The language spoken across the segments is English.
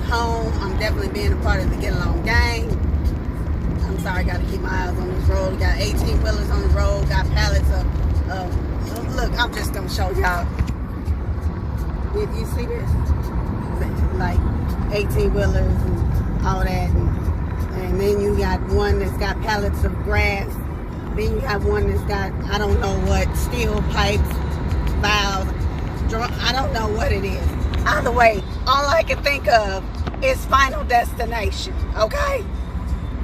home. I'm definitely being a part of the Get Along gang. I'm sorry, got to keep my eyes on this road. Got 18 wheelers on the road. Got pallets of look, I'm just gonna show y'all. Did you see this? Like 18 wheelers and all that, and then you got one that's got pallets of grass. Then you have one that's got, I don't know what, steel pipes, valves. I don't know what it is. Either way, all I can think of is Final Destination. Okay,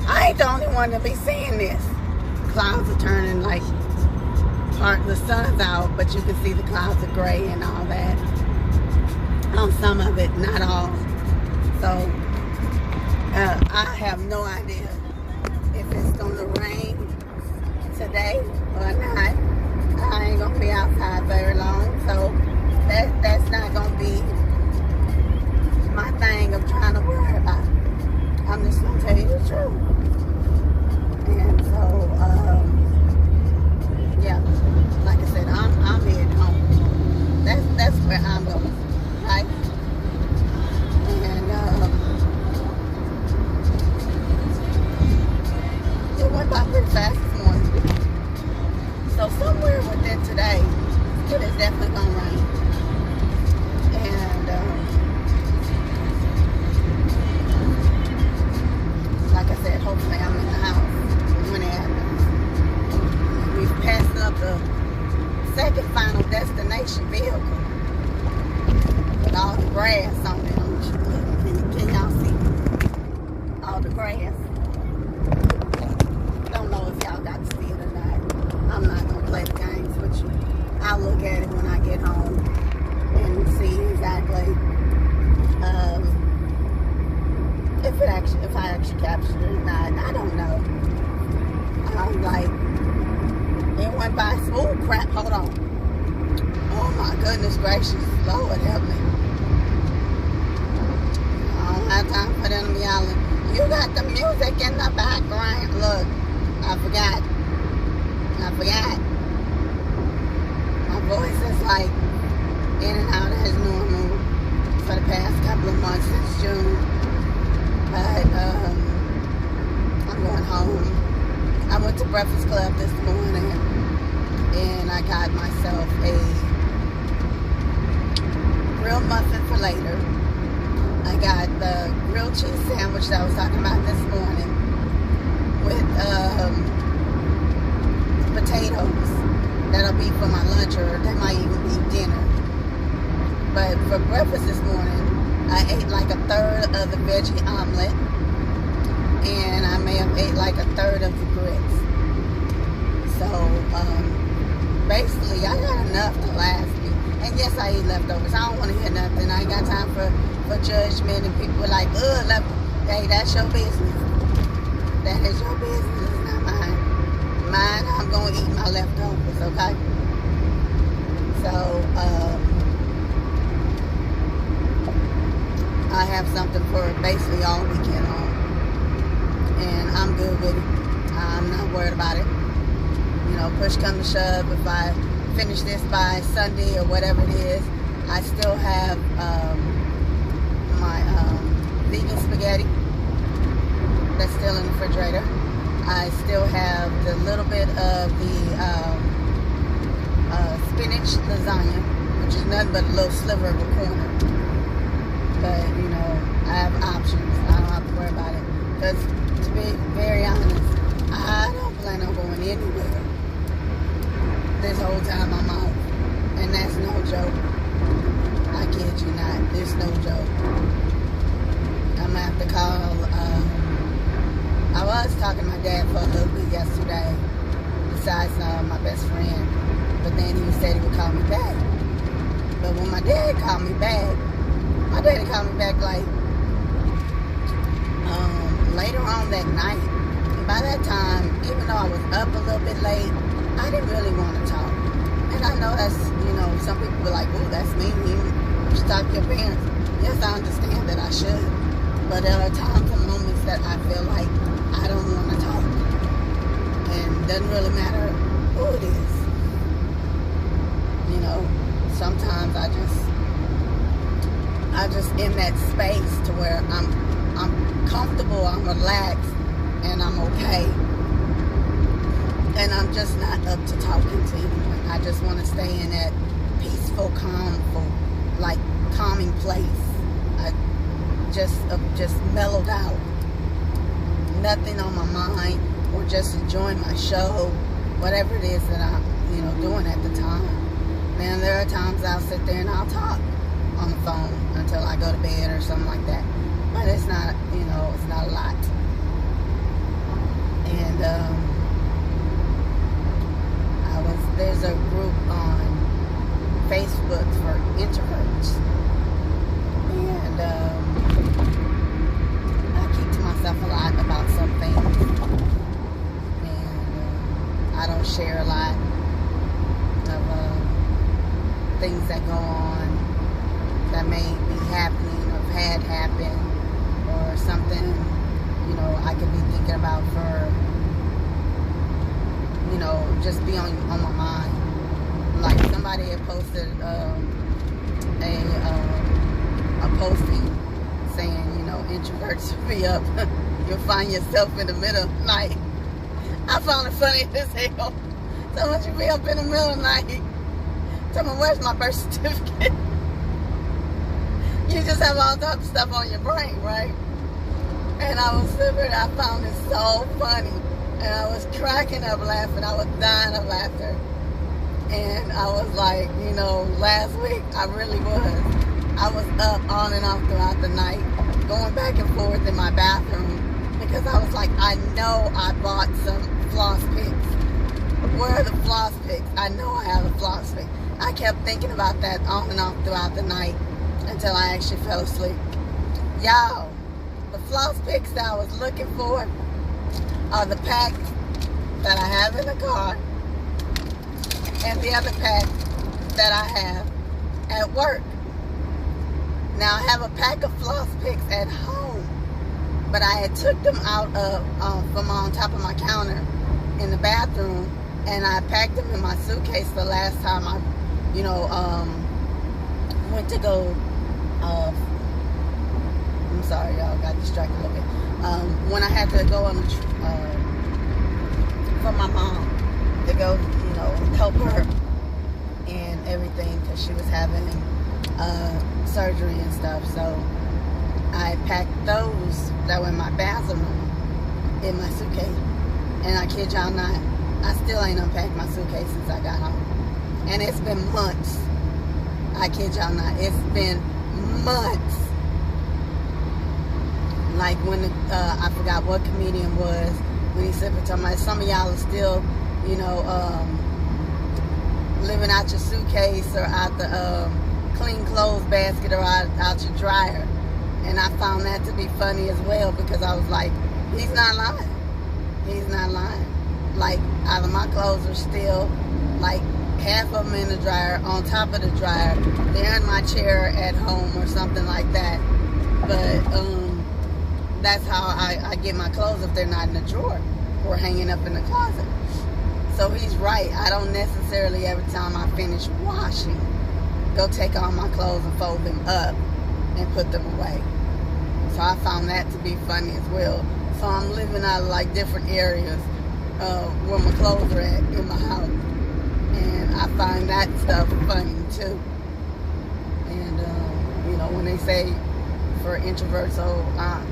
I ain't the only one to be seeing this. Clouds are turning like the sun's out, but you can see the clouds are gray and all that. On some of it, not all. So I have no idea if it's gonna rain today or not. I ain't gonna be outside very long, so that's not gonna be my thing of trying to worry about. I'm just gonna tell you the truth. And so yeah, like I said, I'm headed home. That's where I'm going, right? And it went by pretty fast this morning. So somewhere within today, it is definitely gonna rain. And like I said, hopefully I'm in the house when it happens. We've passed up the second Final Destination vehicle with all the grass on it. Can y'all see all the grass? Don't know if y'all got to see it or not. I'm not gonna play the games with you. I'll look at it when I get home and see exactly if I actually captured it or not. I don't know. I'm like, it went by smooth. Crap, hold on. Oh my goodness gracious, Lord help me. I don't have time for them to be yelling. You got the music in the background. Look, I forgot. My voice is like in and out as normal for the past couple of months since June. But I'm going home. I went to Breakfast Club this morning and I got myself a grilled muffin for later. I got the grilled cheese sandwich that I was talking about this morning with potatoes. That'll be for my lunch, or that might even be dinner. But for breakfast this morning, I ate like a third of the veggie omelet, and I may have ate like a third of the grits. So basically, I got enough to last me. And yes, I eat leftovers. I don't want to hear nothing. I ain't got time for judgment, and people are like, ugh, hey, that's your business. That is your business, it's not mine. Mine, I'm going to eat my leftovers, okay? So, I have something for basically all weekend long. And I'm good with it. I'm not worried about it. You know, push come to shove, if I finish this by Sunday or whatever it is, I still have my vegan spaghetti that's still in the refrigerator. I still have the little bit of the spinach lasagna, which is nothing but a little sliver of a corner. But, you know, I have options. I don't have to worry about it. Because, to be very honest, I don't plan on going anywhere this whole time I'm out. And that's no joke. I kid you not. It's no joke. I'm going to have to call. I was talking to my dad for a little bit yesterday, besides my best friend. But then he said he would call me back. But when my dad called me back like later on that night. And by that time, even though I was up a little bit late, I didn't really want to talk. And I know that's, you know, some people were like, oh, that's mean. You should talk to your parents. Yes, I understand that I should. But there are times and moments that I feel like I don't want to talk. And it doesn't really matter who it is. You know, sometimes I just I just in that space to where I'm comfortable, I'm relaxed, and I'm okay. And I'm just not up to talking to anyone. I just want to stay in that peaceful, calming place. I just mellowed out. Nothing on my mind, or just enjoying my show, whatever it is that I'm, doing at the time. Man, there are times I'll sit there and I'll talk on the phone until I go to bed or something like that. But it's not, it's not a lot. And there's a group on Facebook for introverts, and I keep to myself a lot about some things, and I don't share a lot of things that go on that may be happening or have had happened, or something I could be thinking about for just be on my mind. Like somebody had posted a posting saying, introverts be up. You'll find yourself in the middle of the night. I found it funny as hell. Someone should be up in the middle of the night. Tell me, where's my birth certificate? You just have all types of stuff on your brain, right? And I was sitting there, I found it so funny. And I was cracking up laughing. I was dying of laughter. And I was like, last week I really was. I was up on and off throughout the night, going back and forth in my bathroom, because I was like, I know I bought some floss picks. Where are the floss picks? I know I have a floss pick. I kept thinking about that on and off throughout the night until I actually fell asleep. Y'all, the floss picks that I was looking for are the pack that I have in the car, and the other pack that I have at work. Now, I have a pack of floss picks at home, but I had took them out from on top of my counter in the bathroom, and I packed them in my suitcase the last time I, went to go, I'm sorry, y'all, got distracted a little bit. When I had to go on for my mom to go, help her and everything, because she was having surgery and stuff. So I packed those that were in my bathroom in my suitcase. And I kid y'all not, I still ain't unpacked my suitcase since I got home. And it's been months. I kid y'all not, it's been months. Like when I forgot what comedian was, when he said, some of y'all are still, living out your suitcase or out the clean clothes basket or out your dryer. And I found that to be funny as well, because I was like, he's not lying. He's not lying. Like, either my clothes are still, like, half of them in the dryer, on top of the dryer. They're in my chair at home or something like that. But, that's how I get my clothes if they're not in the drawer or hanging up in the closet. So he's right. I don't necessarily, every time I finish washing, go take all my clothes and fold them up and put them away. So I found that to be funny as well. So I'm living out of like different areas where my clothes are at in my house. And I find that stuff funny too. And, when they say, for introverts,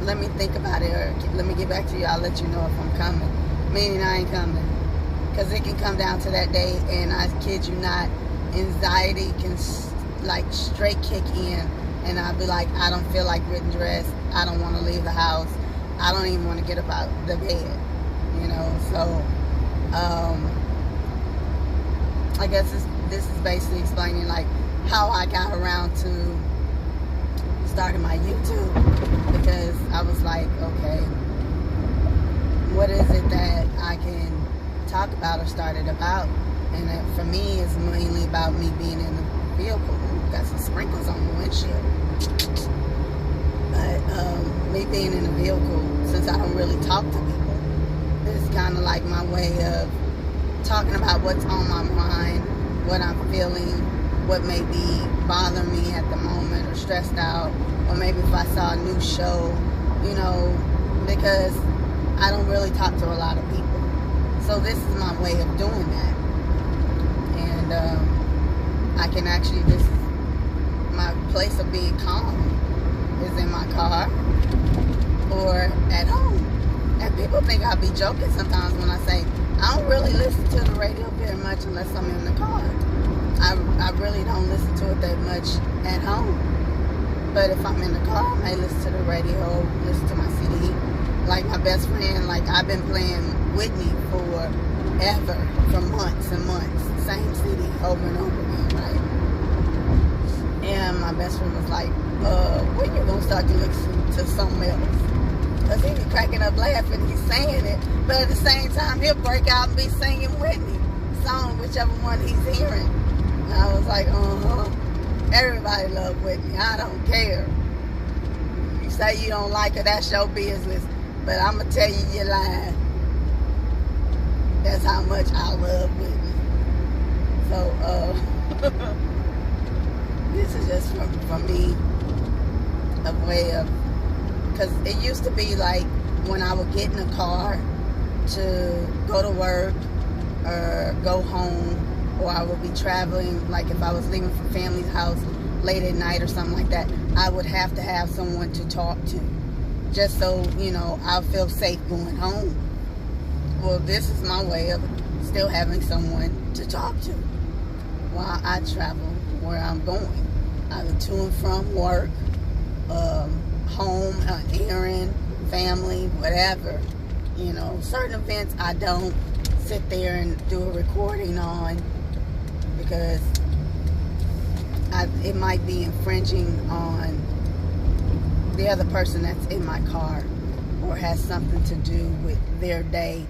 let me think about it, or let me get back to you, I'll let you know if I'm coming. Meaning I ain't coming. Because it can come down to that day, and I kid you not, anxiety can like straight kick in, and I'll be like, I don't feel like getting dressed, I don't want to leave the house, I don't even want to get up out the bed, so I guess this is basically explaining like how I got around to started my YouTube, because I was like, okay, what is it that I can talk about or start it about? And for me, it's mainly about me being in the vehicle. Ooh, got some sprinkles on the windshield. But me being in the vehicle, since I don't really talk to people, it's kind of like my way of talking about what's on my mind, what I'm feeling, what may be bothering me at the moment or stressed out, or maybe if I saw a new show, you know, because I don't really talk to a lot of people. So this is my way of doing that. And I can actually, this is my place of being calm is in my car or at home. And people think I be joking sometimes when I say I don't really listen to the radio very much unless I'm in the car. I really don't listen to it that much at home. But if I'm in the car, I may listen to the radio, listen to my CD. Like my best friend, like I've been playing Whitney forever, for months and months. Same CD over and over again, right? And my best friend was like, when you gonna start to listen to something else? Because he be cracking up laughing, he's saying it, but at the same time, he'll break out and be singing Whitney song, whichever one he's hearing. And I was like, everybody loves Whitney, I don't care. You say you don't like her, that's your business, but I'm going to tell you you're lying. That's how much I love Whitney. So, this is just for me, a way of, because it used to be like when I would get in a car to go to work or go home, or I would be traveling, like if I was leaving from family's house late at night or something like that, I would have to have someone to talk to, just so, you know, I'll feel safe going home. Well, this is my way of still having someone to talk to while I travel where I'm going, either to and from work, home, an errand, family, whatever. You know, certain events I don't sit there and do a recording on because it might be infringing on the other person that's in my car or has something to do with their day,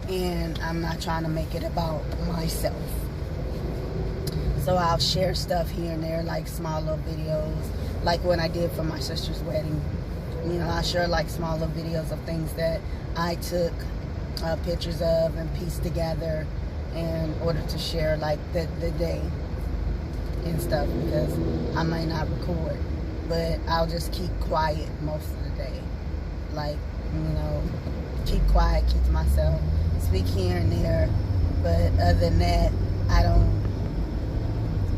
and I'm not trying to make it about myself. So I'll share stuff here and there, like small little videos, like when I did for my sister's wedding. You know, I share like small little videos of things that I took pictures of and pieced together in order to share, like the day and stuff, because I may not record, but I'll just keep quiet most of the day. Like, you know, keep quiet, keep to myself, speak here and there, but other than that,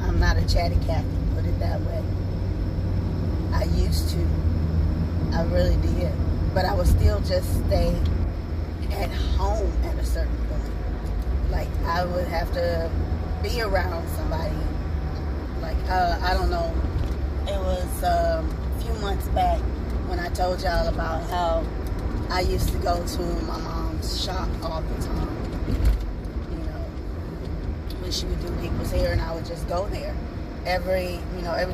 I'm not a chatty Cathy, put it that way. I used to. I really did. But I would still just stay at home at a certain point. Like, I would have to be around somebody. Like, I don't know. It was a few months back when I told y'all about how I used to go to my mom's shop all the time. You know, when she would do people's hair, and I would just go there. Every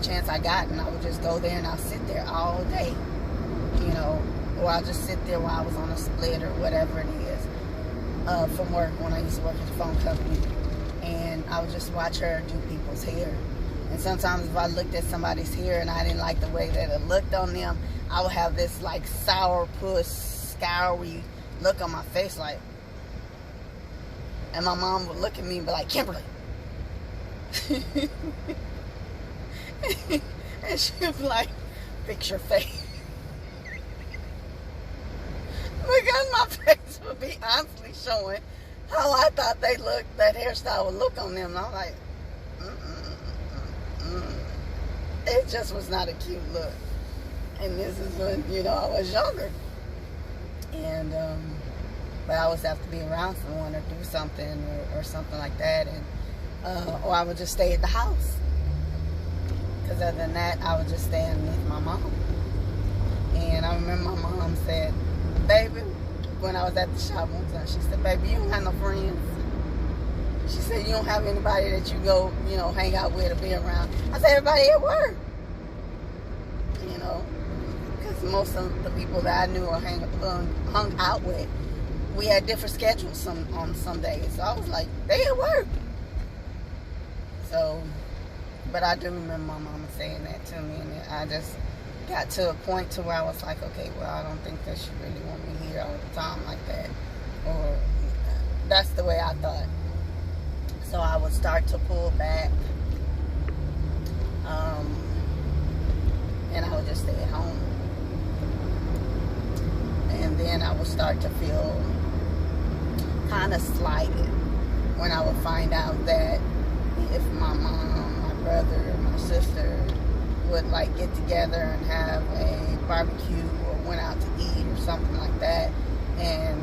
chance I got, and I would just go there and I'll sit there all day. You know, or I'll just sit there while I was on a split or whatever it is from work when I used to work at the phone company, and I would just watch her do people's hair. And sometimes if I looked at somebody's hair and I didn't like the way that it looked on them, I would have this like sourpuss, scoury look on my face, like, and my mom would look at me and be like, Kimberly. And she would be like, fix your face. Because my face would be honestly showing how I thought that hairstyle would look on them. And I'm like, it just was not a cute look. And this is when, you know, I was younger. And, but I always have to be around someone or do something or something like that. And, or I would just stay at the house. Because other than that, I would just stay underneath my mom. And I remember my mom said, baby, when I was at the shop one time, she said, baby, you don't have no friends. She said, you don't have anybody that you go, you know, hang out with or be around. I said, everybody at work. You know, because most of the people that I knew or hung out with, we had different schedules on some days. So I was like, they at work. So, but I do remember my mama saying that to me, and I just got to a point to where I was like, okay, well, I don't think that she really want me here all the time like that. Or that's the way I thought. So I would start to pull back just stay at home. And then I would start to feel kind of slighted when I would find out that if my mom, my brother, my sister would like get together and have a barbecue or went out to eat or something like that, and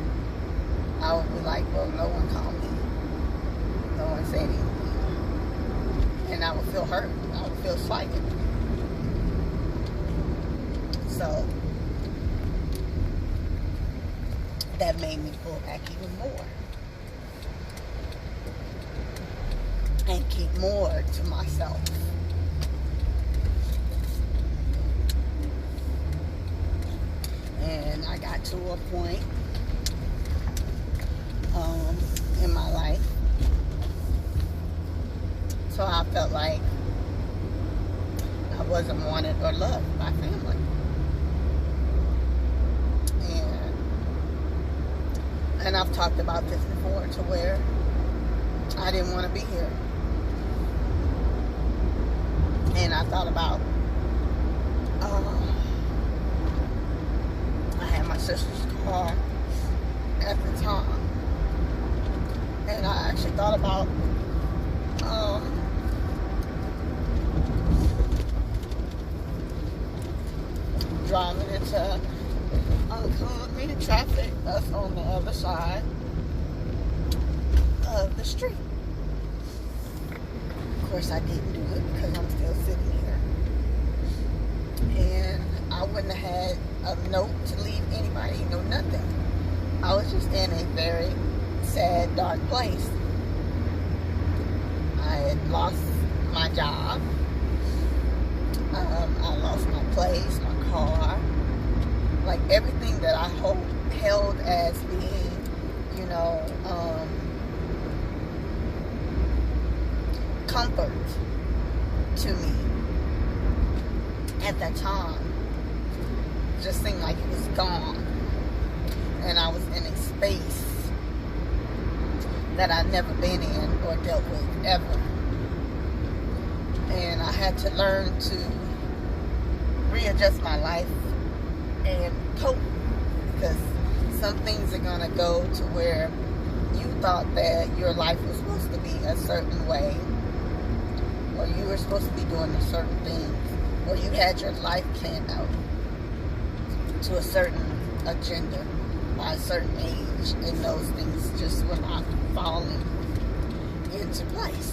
I would be like, well, no one called me, no one said anything, and I would feel hurt, I would feel slighted. So that made me pull back even more and keep more to myself. And I got to a point in my life, so I felt like I wasn't wanted or loved by family. And I've talked about this before, to where I didn't want to be here. And I thought about, I had my sister's car at the time. And I actually thought about driving into oncoming traffic that's on the other side of the street. Of course, I didn't do it because I'm still sitting here. And I wouldn't have had a note to leave anybody, nothing. I was just in a very sad, dark place. I had lost my job. I lost my place, my car. Like everything that I held as being, comfort to me at that time just seemed like it was gone. And I was in a space that I'd never been in or dealt with ever. And I had to learn to readjust my life and cope, because some things are going to go to where you thought that your life was supposed to be a certain way, or you were supposed to be doing a certain thing, or you had your life planned out to a certain agenda by a certain age, and those things just were not falling into place.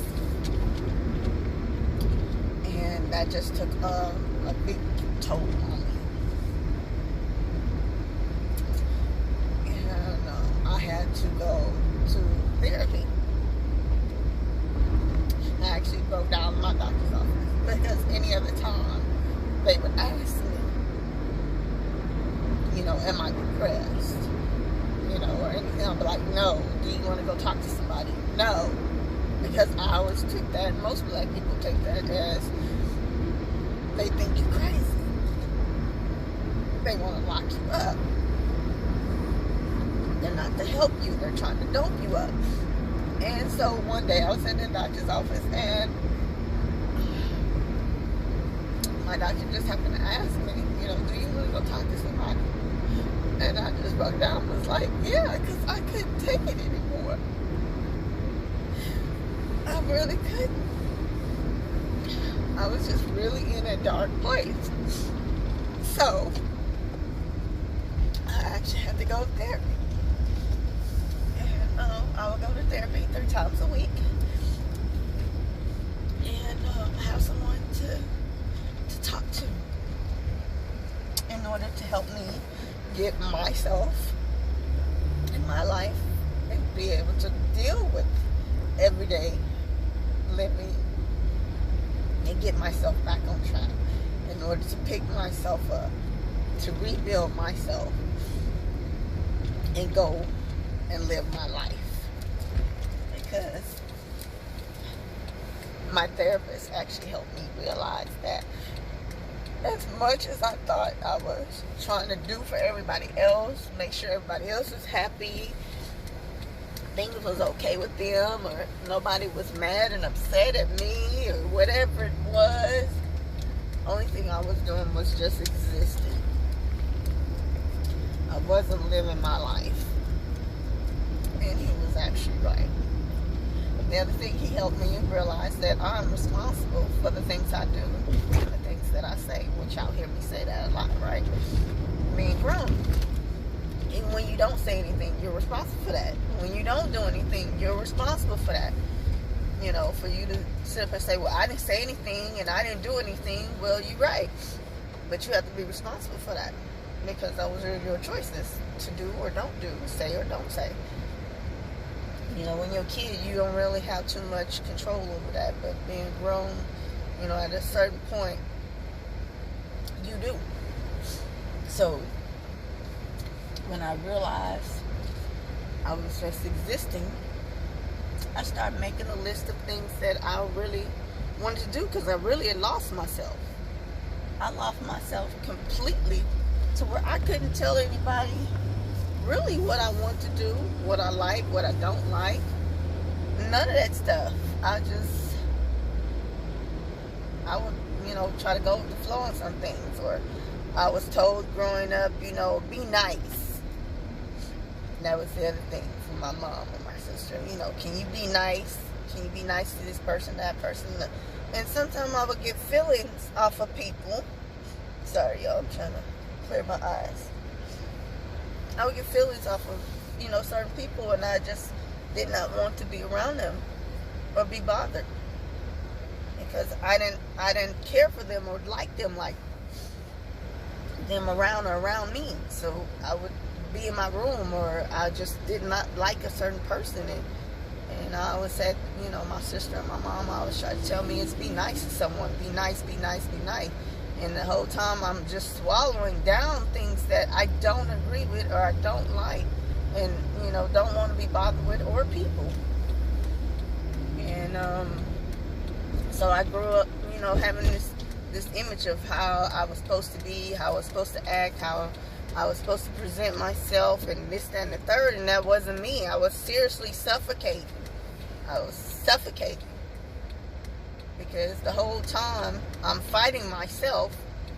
And that just took a big toll on me. I had to go to therapy. I actually broke down in my doctor's office, because any other time they would ask me, am I depressed? Or anything. I'll be like, no. Do you want to go talk to somebody? No. Because I always took that, and most black people take that as they think you're crazy. They want to lock you up. They're not to help you. They're trying to dope you up. And so one day I was in the doctor's office, and my doctor just happened to ask me, do you want to go talk to somebody? And I just broke down and was like, yeah, because I couldn't take it anymore. I really couldn't. I was just really in a dark place. So I actually had to go to therapy. I would go to therapy 3 times a week, and have someone to talk to in order to help me get myself in my life and be able to deal with everyday living and get myself back on track, in order to pick myself up, to rebuild myself and go and live my life. Because my therapist actually helped me realize that as much as I thought I was trying to do for everybody else, make sure everybody else was happy, things was okay with them, or nobody was mad and upset at me, or whatever it was, Only thing I was doing was just existing. I wasn't living my life. And he was actually right. The other thing, he helped me realize that I'm responsible for the things I do, the things that I say, which y'all hear me say that a lot, right? Being grown. Even when you don't say anything, you're responsible for that. When you don't do anything, you're responsible for that. You know, for you to sit up and say, well, I didn't say anything and I didn't do anything, well, you're right. But you have to be responsible for that, because those are your choices to do or don't do, say or don't say. You know, when you're a kid, you don't really have too much control over that. But being grown, you know, at a certain point, you do. So, when I realized I was just existing, I started making a list of things that I really wanted to do, because I really had lost myself. I lost myself completely to where I couldn't tell anybody really what I want to do, what I like, what I don't like. None of that stuff. I would, you know, try to go with the flow on some things. Or I was told growing up, you know, be nice. That was the other thing from my mom and my sister. You know, can you be nice? Can you be nice to this person, that person? And sometimes I would get feelings off of people. Sorry, y'all, I'm trying to clear my eyes. I would get feelings off of, you know, certain people, and I just did not want to be around them or be bothered, because I didn't care for them or like them around me. So I would be in my room, or I just did not like a certain person, and I always said, you know, my sister and my mom always tried to tell me is be nice to someone, be nice, be nice, be nice. And the whole time I'm just swallowing down things that I don't agree with or I don't like, and, you know, don't want to be bothered with, or people. And so I grew up, you know, having this image of how I was supposed to be, how I was supposed to act, how I was supposed to present myself, and this, that, and the third, and that wasn't me. I was seriously suffocating. I was suffocating. Because the whole time I'm fighting myself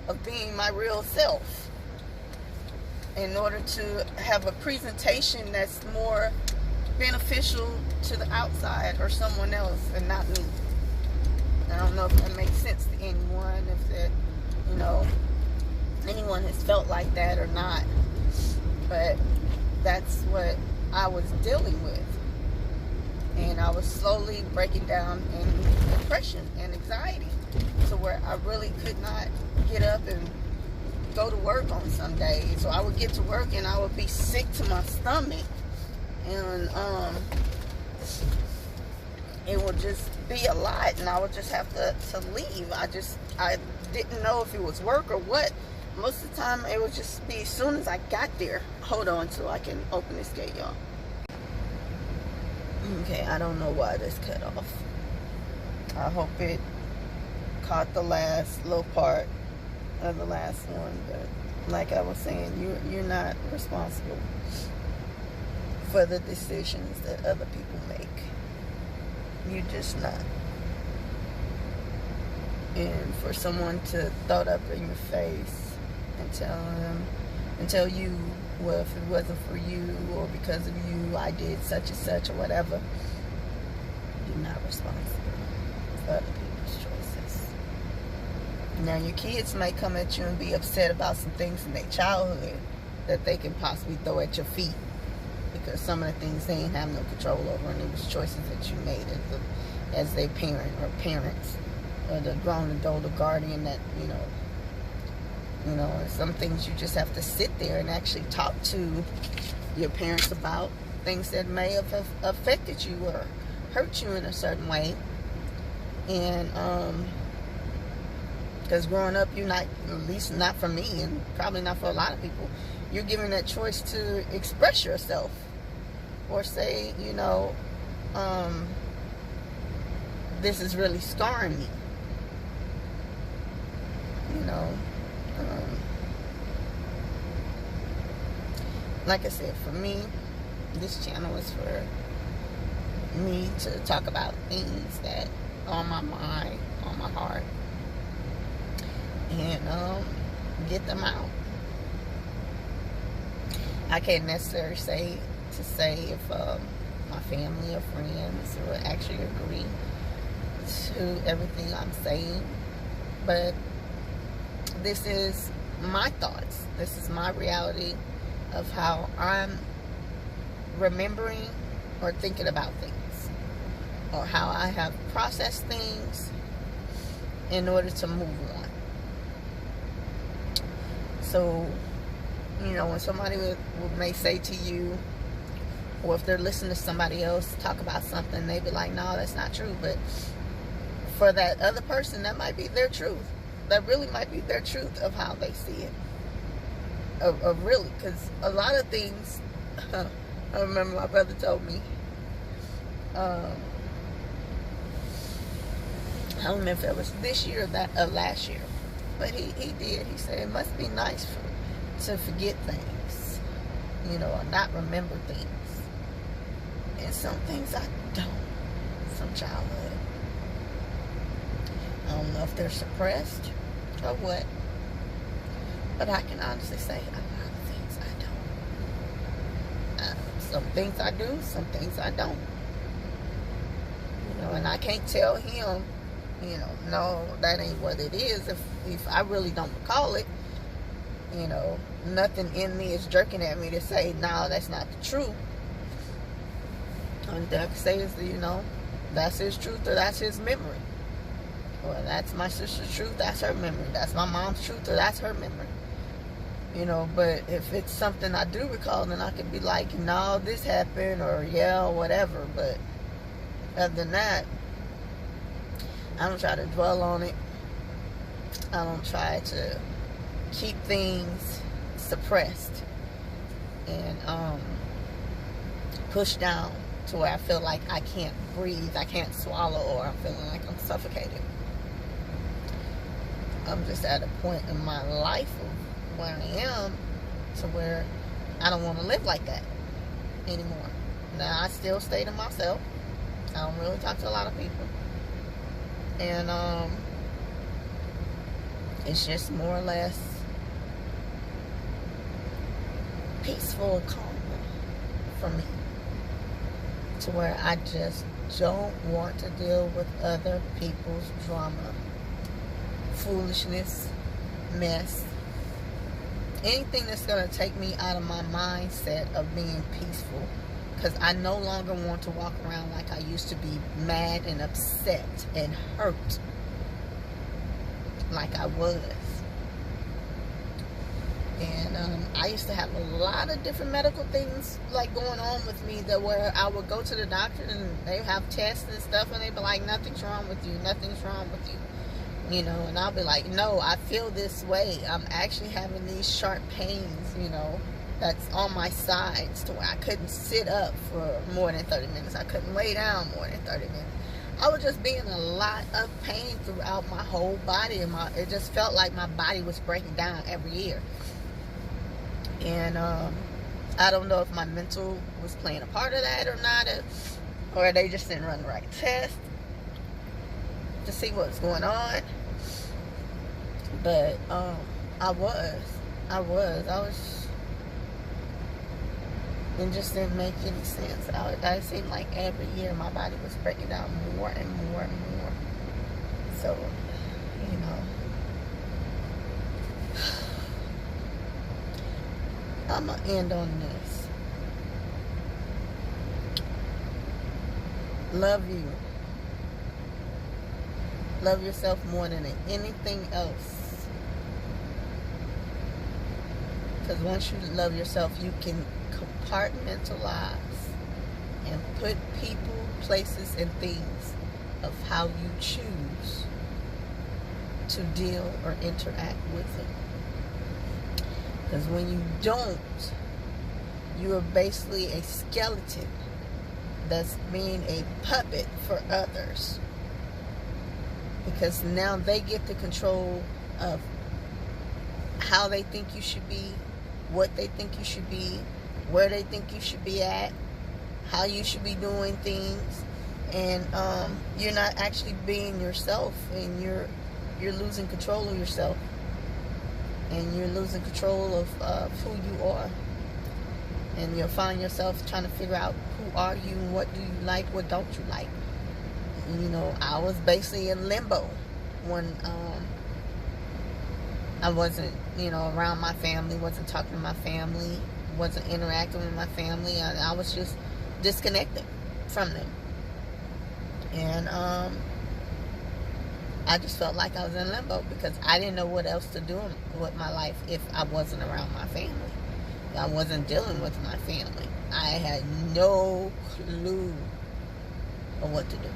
of being my real self in order to have a presentation that's more beneficial to the outside or someone else and not me. I don't know if that makes sense to anyone, if that, you know, anyone has felt like that or not, but that's what I was dealing with. And I was slowly breaking down in depression and anxiety, to where I really could not get up and go to work on some days. So I would get to work and I would be sick to my stomach, and it would just be a lot, and I would just have to leave. I didn't know if it was work or what. Most of the time it would just be as soon as I got there. Hold on till I can open this gate, y'all. Okay, I don't know why this cut off. I hope it caught the last little part of the last one, but like I was saying, you're not responsible for the decisions that other people make. You're just not. And for someone to throw it up in your face and tell you, well, if it wasn't for you or because of you, I did such and such or whatever, you're not responsible for other people's choices. Now, your kids may come at you and be upset about some things in their childhood that they can possibly throw at your feet, because some of the things they ain't have no control over, and it was choices that you made as their parent or parents, or the grown adult or guardian that, you know, some things you just have to sit there and actually talk to your parents about, things that may have affected you or hurt you in a certain way. And because growing up, you're not, at least not for me, and probably not for a lot of people, you're given that choice to express yourself or say, you know, this is really scarring me, you know. Like I said, for me, this channel is for me to talk about things that are on my mind, on my heart, and get them out. I can't necessarily say if my family or friends would actually agree to everything I'm saying, but this is my thoughts. This is my reality of how I'm remembering or thinking about things, or how I have processed things in order to move on. So, when somebody may say to you, or if they're listening to somebody else talk about something, they be like, no, that's not true. But for that other person, that might be their truth. That really might be their truth of how they see it. Of really, because a lot of things, I remember my brother told me, I don't remember if it was this year or last year, but he did. He said it must be nice to forget things, or not remember things. And some things I don't from childhood. I don't know if they're suppressed or what, but I can honestly say a lot of things I don't. Some things I do, some things I don't. And I can't tell him, no, that ain't what it is. If I really don't recall it, nothing in me is jerking at me to say, no, that's not the truth. All I can say is, that's his truth or that's his memory. Or that's my sister's truth, that's her memory. That's my mom's truth or that's her memory. But if it's something I do recall, then I can be like, no, this happened, or yeah, or whatever. But other than that, I don't try to dwell on it. I don't try to keep things suppressed and pushed down to where I feel like I can't breathe, I can't swallow, or I'm feeling like I'm suffocated. I'm just at a point in my life of where I am to where I don't want to live like that anymore. Now, I still stay to myself. I don't really talk to a lot of people. And it's just more or less peaceful and calm for me, to where I just don't want to deal with other people's drama, foolishness, mess, anything that's going to take me out of my mindset of being peaceful. Because I no longer want to walk around like I used to be, mad and upset and hurt like I was. And I used to have a lot of different medical things like going on with me, that where I would go to the doctor and they have tests and stuff, and they'd be like, nothing's wrong with you, nothing's wrong with you. And I'll be like, no, I feel this way. I'm actually having these sharp pains, that's on my sides, to where I couldn't sit up for more than 30 minutes. I couldn't lay down more than 30 minutes. I was just being a lot of pain throughout my whole body. And it just felt like my body was breaking down every year. And I don't know if my mental was playing a part of that or not, or they just didn't run the right test to see what's going on. But I was. It just didn't make any sense. It seemed like every year my body was breaking down more and more and more. So, I'm going to end on this. Love you. Love yourself more than anything else. Because once you love yourself, you can compartmentalize and put people, places, and things of how you choose to deal or interact with it. Because when you don't, you are basically a skeleton that's being a puppet for others. Because now they get the control of how they think you should be, what they think you should be, where they think you should be at, how you should be doing things, and you're not actually being yourself, and you're losing control of yourself and you're losing control of who you are. And you'll find yourself trying to figure out who are you, what do you like, what don't you like. You know, I was basically in limbo when I wasn't, around my family, wasn't talking to my family, wasn't interacting with my family. I was just disconnected from them. And I just felt like I was in limbo because I didn't know what else to do with my life if I wasn't around my family. I wasn't dealing with my family. I had no clue of what to do.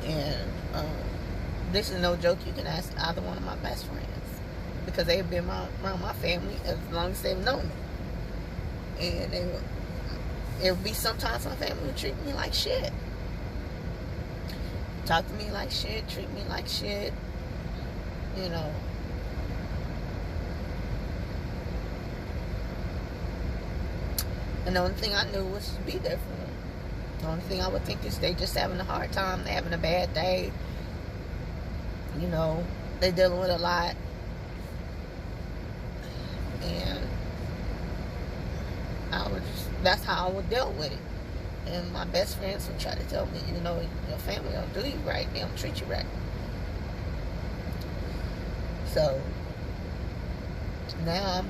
And this is no joke. You can ask either one of my best friends because they've been around my family as long as they've known me. And it would be sometimes my family would treat me like shit. Talk to me like shit, treat me like shit, And the only thing I knew was to be there for them. The only thing I would think is they just having a hard time, they're having a bad day. They're dealing with a lot. And that's how I would deal with it. And my best friends would try to tell me, your family don't do you right, they don't treat you right. So now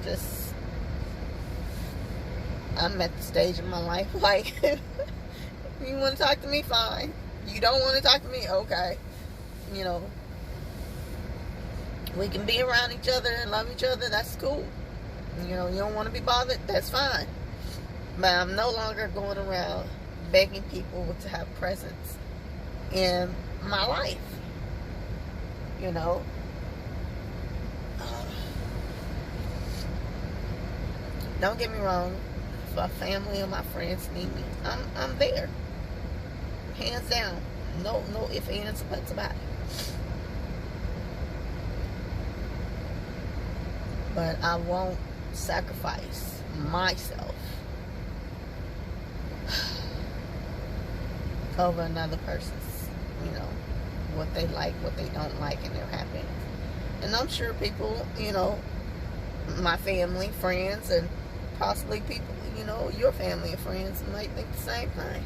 I'm at the stage in my life like, you want to talk to me, fine. You don't want to talk to me, okay. We can be around each other and love each other, that's cool. You don't want to be bothered, that's fine. But I'm no longer going around begging people to have presence in my life. Don't get me wrong. If my family or my friends need me, I'm there. Hands down. No ifs, ands, or buts about it. But I won't sacrifice myself over another person's, what they like, what they don't like, and their happiness. And I'm sure people, my family, friends, and possibly people, your family and friends might think the same thing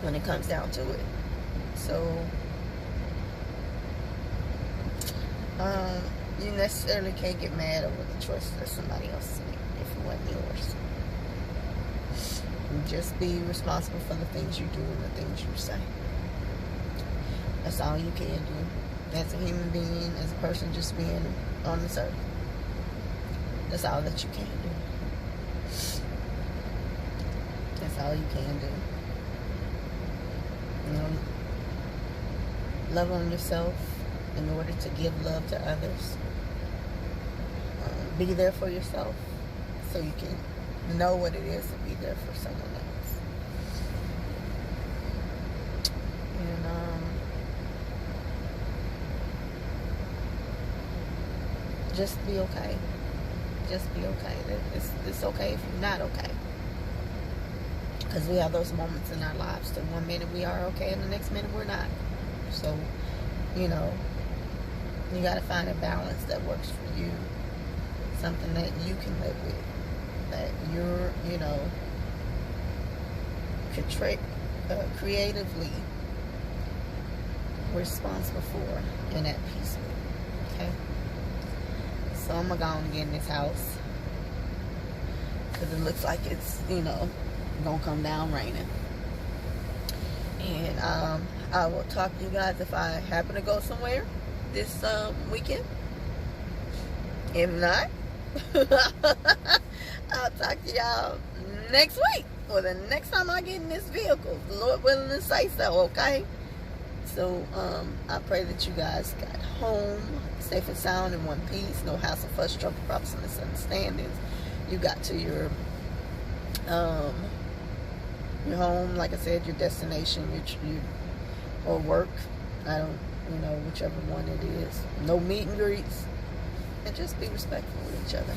when it comes down to it. So, you necessarily can't get mad over the choices that somebody else made if it wasn't yours. Just be responsible for the things you do and the things you say. That's all you can do. As a human being, as a person just being on this earth. That's all that you can do. That's all you can do. Love on yourself in order to give love to others. Be there for yourself so you can know what it is to be there for someone else. And just be okay. Just be okay. It's okay if you're not okay. Because we have those moments in our lives that one minute we are okay and the next minute we're not. So, you got to find a balance that works for you. Something that you can live with. That you're, creatively responsible for and at peace with. Okay? So I'm going to go and get in this house. Because it looks like it's, going to come down raining. And I will talk to you guys if I happen to go somewhere this weekend. If not, I'll talk to y'all next week or the next time I get in this vehicle. The Lord willing to say so, okay? So I pray that you guys got home safe and sound in one piece. No hassle, fuss, trouble, problems, and misunderstandings. You got to your home, like I said, your destination, your or work. I don't, whichever one it is. No meet and greets. And just be respectful with each other.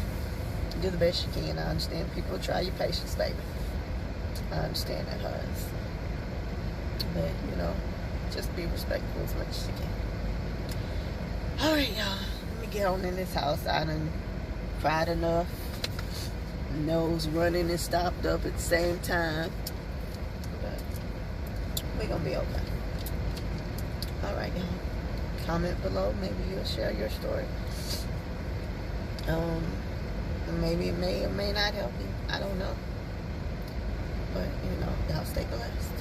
Do the best you can. I understand people try your patience, baby. I understand that, hurts. But, just be respectful as much as you can. Alright, y'all. Let me get on in this house. I done cried enough. Nose running and stopped up at the same time. But we're gonna be okay. Alright, y'all. Comment below. Maybe you'll share your story. Maybe it may or may not help you. I don't know. But, y'all stay blessed.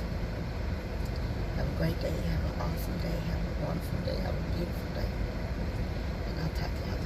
Have a great day. Have an awesome day. Have a wonderful day. Have a beautiful day. And I'll talk to y'all